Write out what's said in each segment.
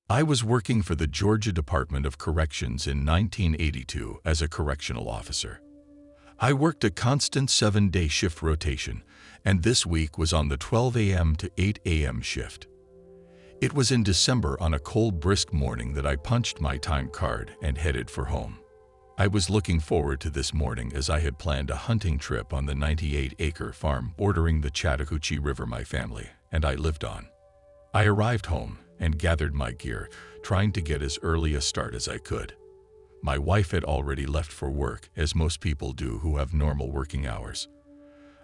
I was working for the Georgia Department of Corrections in 1982 as a correctional officer. I worked a constant 7-day shift rotation, and this week was on the 12 a.m. to 8 a.m. shift. It was in December on a cold, brisk morning that I punched my time card and headed for home. I was looking forward to this morning as I had planned a hunting trip on the 98-acre farm bordering the Chattahoochee River my family and I lived on. I arrived home and gathered my gear, trying to get as early a start as I could. My wife had already left for work, as most people do who have normal working hours.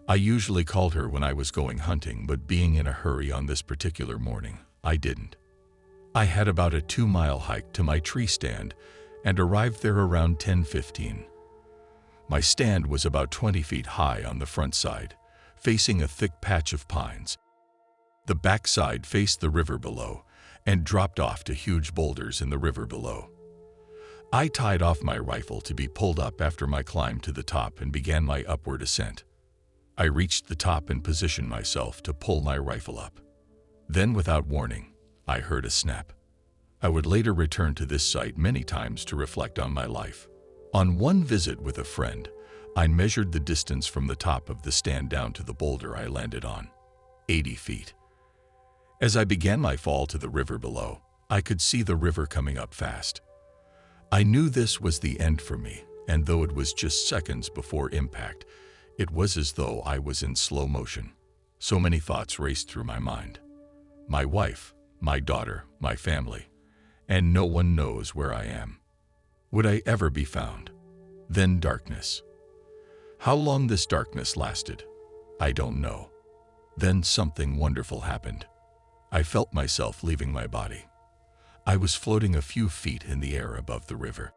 I usually called her when I was going hunting, but being in a hurry on this particular morning, I didn't. I had about a 2-mile hike to my tree stand and arrived there around 10:15. My stand was about 20 feet high on the front side, facing a thick patch of pines. The back side faced the river below and dropped off to huge boulders in the river below. I tied off my rifle to be pulled up after my climb to the top and began my upward ascent. I reached the top and positioned myself to pull my rifle up. Then, without warning, I heard a snap. I would later return to this site many times to reflect on my life. On one visit with a friend, I measured the distance from the top of the stand down to the boulder I landed on, 80 feet. As I began my fall to the river below, I could see the river coming up fast. I knew this was the end for me, and though it was just seconds before impact, it was as though I was in slow motion. So many thoughts raced through my mind. My wife, my daughter, my family, and no one knows where I am. Would I ever be found? Then darkness. How long this darkness lasted, I don't know. Then something wonderful happened. I felt myself leaving my body. I was floating a few feet in the air above the river.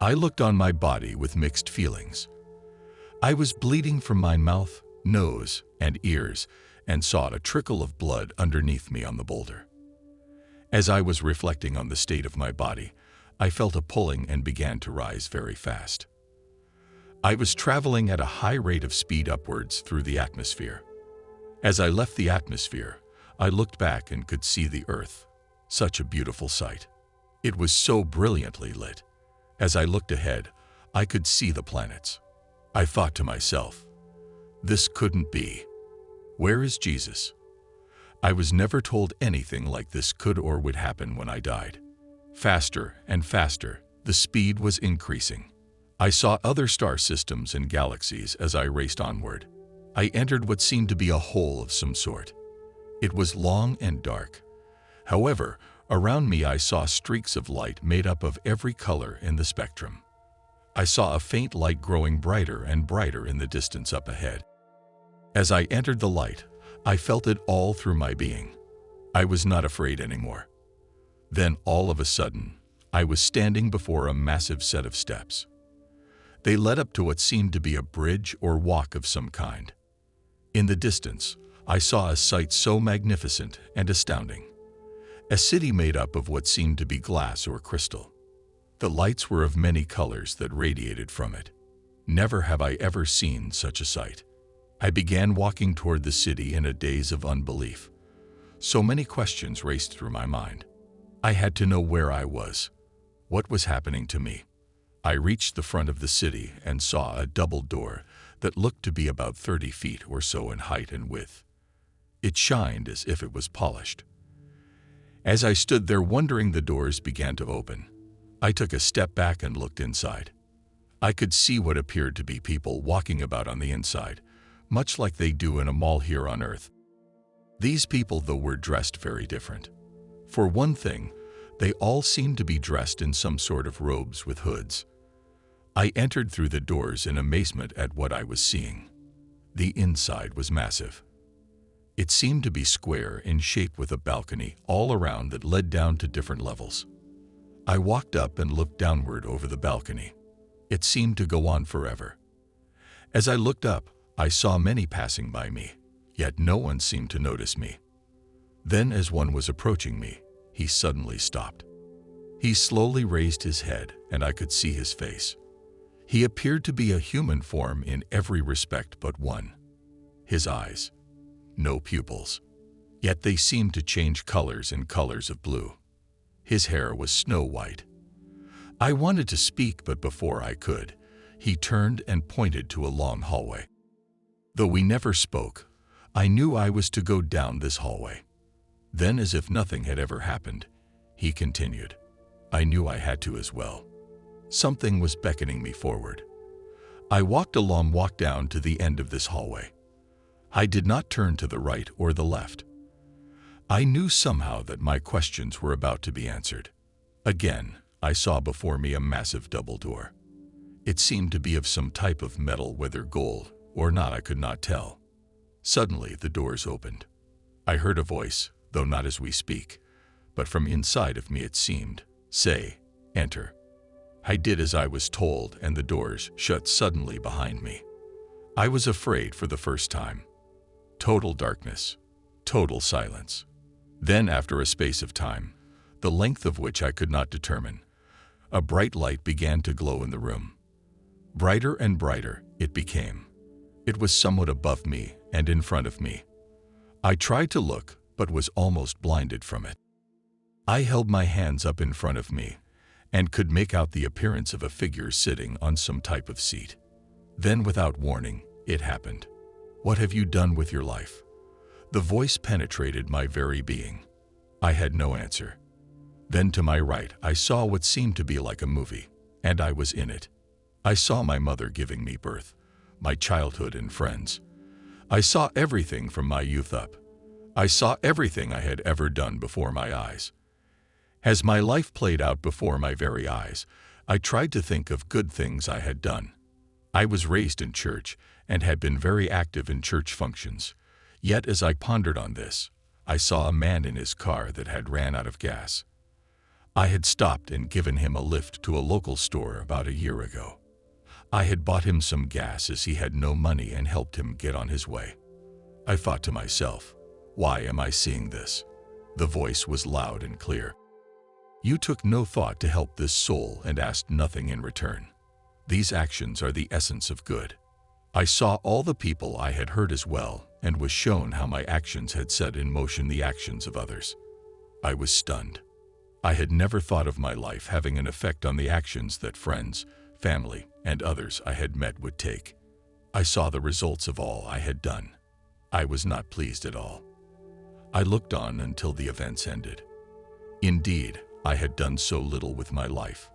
I looked on my body with mixed feelings. I was bleeding from my mouth, nose, and ears, and saw a trickle of blood underneath me on the boulder. As I was reflecting on the state of my body, I felt a pulling and began to rise very fast. I was traveling at a high rate of speed upwards through the atmosphere. As I left the atmosphere, I looked back and could see the earth. Such a beautiful sight. It was so brilliantly lit. As I looked ahead, I could see the planets. I thought to myself, this couldn't be. Where is Jesus? I was never told anything like this could or would happen when I died. Faster and faster, the speed was increasing. I saw other star systems and galaxies as I raced onward. I entered what seemed to be a hole of some sort. It was long and dark. However, around me I saw streaks of light made up of every color in the spectrum. I saw a faint light growing brighter and brighter in the distance up ahead. As I entered the light, I felt it all through my being. I was not afraid anymore. Then, all of a sudden, I was standing before a massive set of steps. They led up to what seemed to be a bridge or walk of some kind. In the distance, I saw a sight so magnificent and astounding. A city made up of what seemed to be glass or crystal. The lights were of many colors that radiated from it. Never have I ever seen such a sight. I began walking toward the city in a daze of unbelief. So many questions raced through my mind. I had to know where I was. What was happening to me? I reached the front of the city and saw a double door that looked to be about 30 feet or so in height and width. It shined as if it was polished. As I stood there wondering, the doors began to open. I took a step back and looked inside. I could see what appeared to be people walking about on the inside, much like they do in a mall here on Earth. These people, though, were dressed very different. For one thing, they all seemed to be dressed in some sort of robes with hoods. I entered through the doors in amazement at what I was seeing. The inside was massive. It seemed to be square in shape with a balcony all around that led down to different levels. I walked up and looked downward over the balcony. It seemed to go on forever. As I looked up, I saw many passing by me, yet no one seemed to notice me. Then, as one was approaching me, he suddenly stopped. He slowly raised his head, and I could see his face. He appeared to be a human form in every respect but one. His eyes. No pupils. Yet they seemed to change colors in colors of blue. His hair was snow white. I wanted to speak, but before I could, he turned and pointed to a long hallway. Though we never spoke, I knew I was to go down this hallway. Then, as if nothing had ever happened, he continued. I knew I had to as well. Something was beckoning me forward. I walked down to the end of this hallway. I did not turn to the right or the left. I knew somehow that my questions were about to be answered. Again, I saw before me a massive double door. It seemed to be of some type of metal, whether gold or not I could not tell. Suddenly, the doors opened. I heard a voice, though not as we speak, but from inside of me it seemed, say, enter. I did as I was told, and the doors shut suddenly behind me. I was afraid for the first time. Total darkness, total silence. Then, after a space of time, the length of which I could not determine, a bright light began to glow in the room. Brighter and brighter it became. It was somewhat above me and in front of me. I tried to look, but was almost blinded from it. I held my hands up in front of me and could make out the appearance of a figure sitting on some type of seat. Then, without warning, it happened. What have you done with your life? The voice penetrated my very being. I had no answer. Then to my right, I saw what seemed to be like a movie, and I was in it. I saw my mother giving me birth, my childhood and friends. I saw everything from my youth up. I saw everything I had ever done before my eyes. As my life played out before my very eyes, I tried to think of good things I had done. I was raised in church and had been very active in church functions. Yet as I pondered on this, I saw a man in his car that had ran out of gas. I had stopped and given him a lift to a local store about a year ago. I had bought him some gas as he had no money and helped him get on his way. I thought to myself, why am I seeing this? The voice was loud and clear. You took no thought to help this soul and asked nothing in return. These actions are the essence of good. I saw all the people I had hurt as well, and was shown how my actions had set in motion the actions of others. I was stunned. I had never thought of my life having an effect on the actions that friends, family, and others I had met would take. I saw the results of all I had done. I was not pleased at all. I looked on until the events ended. Indeed, I had done so little with my life.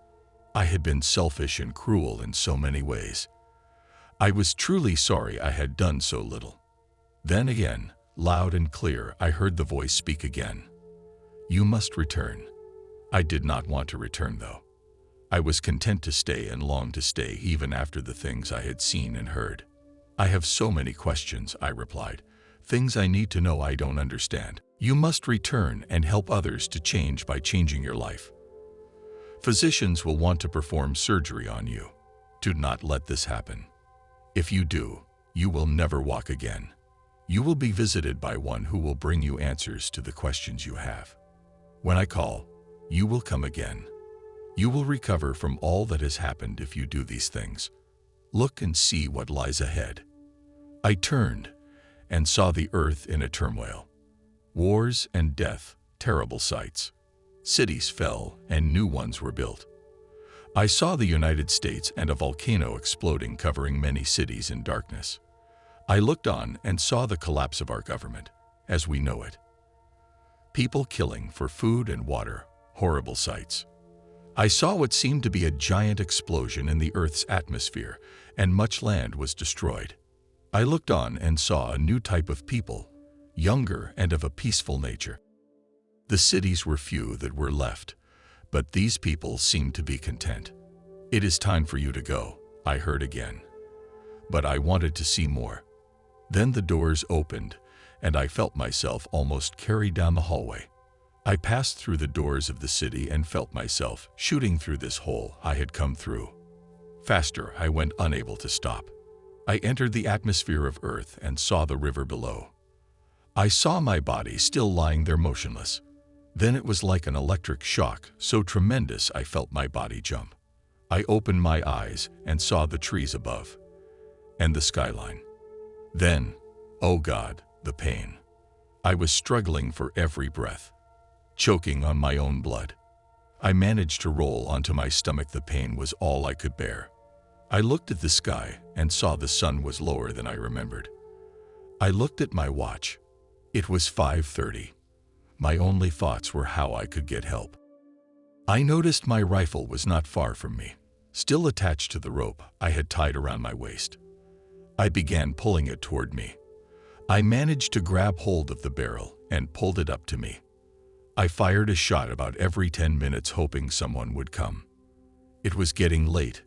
I had been selfish and cruel in so many ways. I was truly sorry I had done so little. Then again, loud and clear, I heard the voice speak again. You must return. I did not want to return, though. I was content to stay and longed to stay even after the things I had seen and heard. I have so many questions, I replied. Things I need to know I don't understand. You must return and help others to change by changing your life. Physicians will want to perform surgery on you. Do not let this happen. If you do, you will never walk again. You will be visited by one who will bring you answers to the questions you have. When I call, you will come again. You will recover from all that has happened if you do these things. Look and see what lies ahead. I turned and saw the earth in a turmoil. Wars and death, terrible sights. Cities fell and new ones were built. I saw the United States and a volcano exploding, covering many cities in darkness. I looked on and saw the collapse of our government, as we know it. People killing for food and water, horrible sights. I saw what seemed to be a giant explosion in the Earth's atmosphere, and much land was destroyed. I looked on and saw a new type of people, younger and of a peaceful nature. The cities were few that were left, but these people seemed to be content. It is time for you to go, I heard again. But I wanted to see more. Then the doors opened, and I felt myself almost carried down the hallway. I passed through the doors of the city and felt myself shooting through this hole I had come through. Faster I went, unable to stop. I entered the atmosphere of Earth and saw the river below. I saw my body still lying there motionless. Then it was like an electric shock, so tremendous I felt my body jump. I opened my eyes and saw the trees above and the skyline. Then, oh God, the pain. I was struggling for every breath, choking on my own blood. I managed to roll onto my stomach. The pain was all I could bear. I looked at the sky and saw the sun was lower than I remembered. I looked at my watch. It was 5:30. My only thoughts were how I could get help. I noticed my rifle was not far from me, still attached to the rope I had tied around my waist. I began pulling it toward me. I managed to grab hold of the barrel and pulled it up to me. I fired a shot about every 10 minutes, hoping someone would come. It was getting late,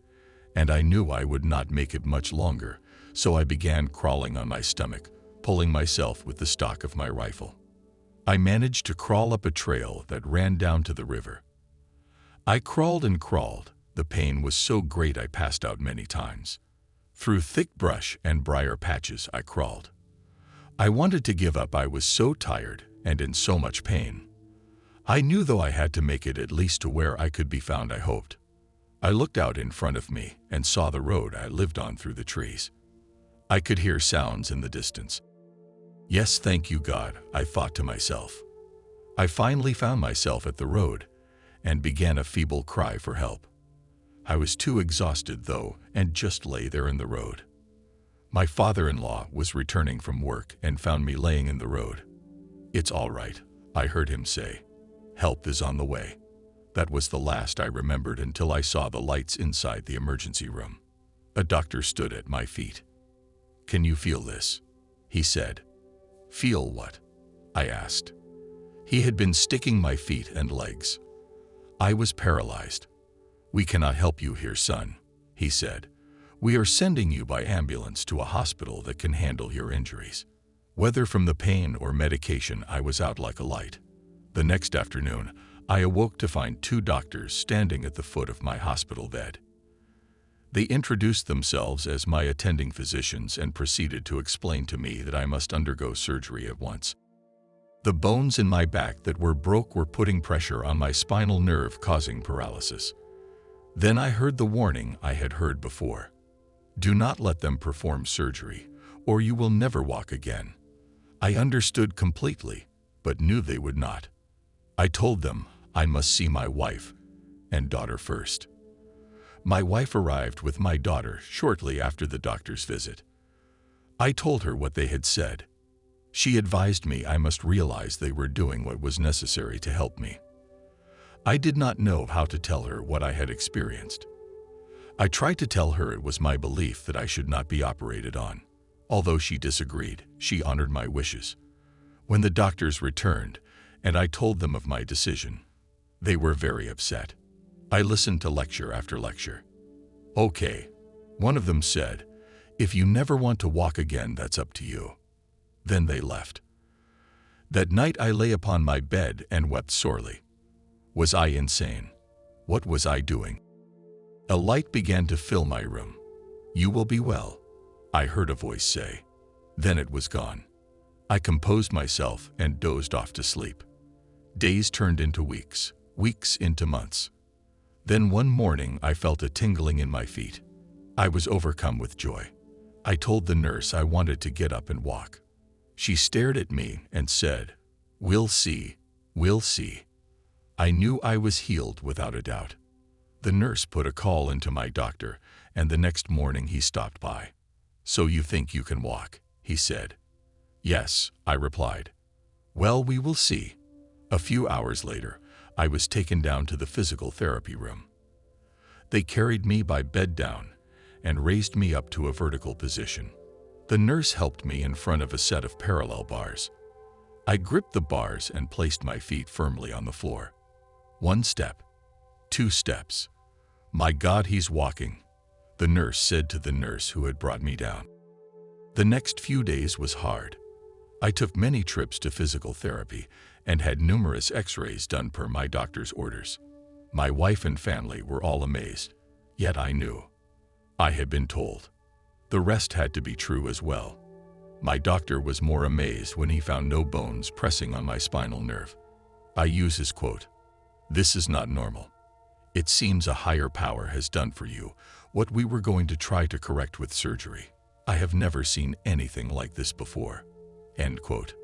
and I knew I would not make it much longer, so I began crawling on my stomach, pulling myself with the stock of my rifle. I managed to crawl up a trail that ran down to the river. I crawled and crawled. The pain was so great I passed out many times. Through thick brush and briar patches I crawled. I wanted to give up. I was so tired and in so much pain. I knew though I had to make it at least to where I could be found, I hoped. I looked out in front of me and saw the road I lived on through the trees. I could hear sounds in the distance. Yes, thank you God, I thought to myself. I finally found myself at the road and began a feeble cry for help. I was too exhausted though and just lay there in the road. My father-in-law was returning from work and found me laying in the road. It's all right, I heard him say. Help is on the way. That was the last I remembered until I saw the lights inside the emergency room. A doctor stood at my feet. Can you feel this? He said. Feel what? I asked. He had been sticking my feet and legs. I was paralyzed. We cannot help you here, son, he said. We are sending you by ambulance to a hospital that can handle your injuries. Whether from the pain or medication, I was out like a light. The next afternoon, I awoke to find 2 doctors standing at the foot of my hospital bed. They introduced themselves as my attending physicians and proceeded to explain to me that I must undergo surgery at once. The bones in my back that were broke were putting pressure on my spinal nerve, causing paralysis. Then I heard the warning I had heard before. Do not let them perform surgery, or you will never walk again. I understood completely, but knew they would not. I told them I must see my wife and daughter first. My wife arrived with my daughter shortly after the doctor's visit. I told her what they had said. She advised me I must realize they were doing what was necessary to help me. I did not know how to tell her what I had experienced. I tried to tell her it was my belief that I should not be operated on. Although she disagreed, she honored my wishes. When the doctors returned, and I told them of my decision, they were very upset. I listened to lecture after lecture. Okay, one of them said, if you never want to walk again, that's up to you. Then they left. That night I lay upon my bed and wept sorely. Was I insane? What was I doing? A light began to fill my room. You will be well, I heard a voice say. Then it was gone. I composed myself and dozed off to sleep. Days turned into weeks, weeks into months. Then one morning I felt a tingling in my feet. I was overcome with joy. I told the nurse I wanted to get up and walk. She stared at me and said, "We'll see, we'll see." I knew I was healed without a doubt. The nurse put a call into my doctor, and the next morning he stopped by. "So you think you can walk?" he said. "Yes," I replied. "Well, we will see." A few hours later, I was taken down to the physical therapy room. They carried me by bed down and raised me up to a vertical position. The nurse helped me in front of a set of parallel bars. I gripped the bars and placed my feet firmly on the floor. 1 step, 2 steps. "My God, he's walking," the nurse said to the nurse who had brought me down. The next few days was hard. I took many trips to physical therapy and had numerous x-rays done per my doctor's orders. My wife and family were all amazed, yet I knew. I had been told. The rest had to be true as well. My doctor was more amazed when he found no bones pressing on my spinal nerve. I use his quote, "This is not normal. It seems a higher power has done for you what we were going to try to correct with surgery. I have never seen anything like this before." End quote.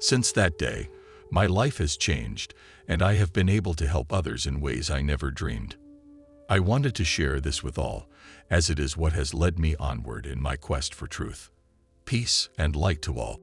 Since that day, My life has changed, and I have been able to help others in ways I never dreamed. I wanted to share this with all, as it is what has led me onward in my quest for truth, peace, and light to all.